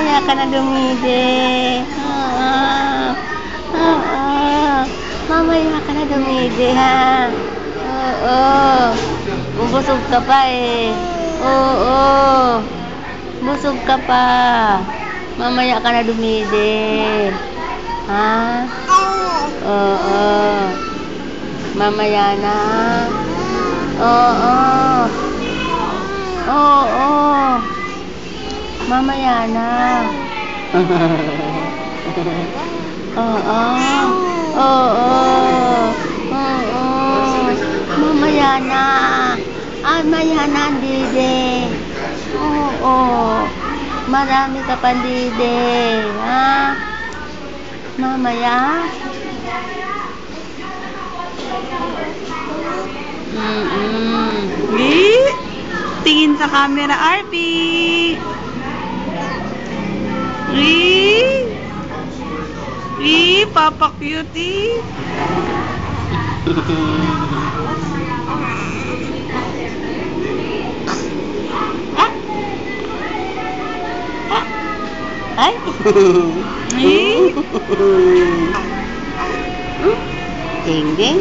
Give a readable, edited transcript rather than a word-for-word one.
Mamaya ka na dumide. Mamaya ka na dumide, ha? Oo. Busog ka pa eh. Oo. Busog ka pa. Mamaya ka na dumide. Ha? Oo. Mamaya na. Oo. Oo. Mamaya na. Oo. Oo. Oo. Mamaya na. Ay, maya na, dide. Oo. Marami ka pa, dide. Ha? Mamaya? Tingin sa camera, RP. Papa Cutie. Ay. Ding ding.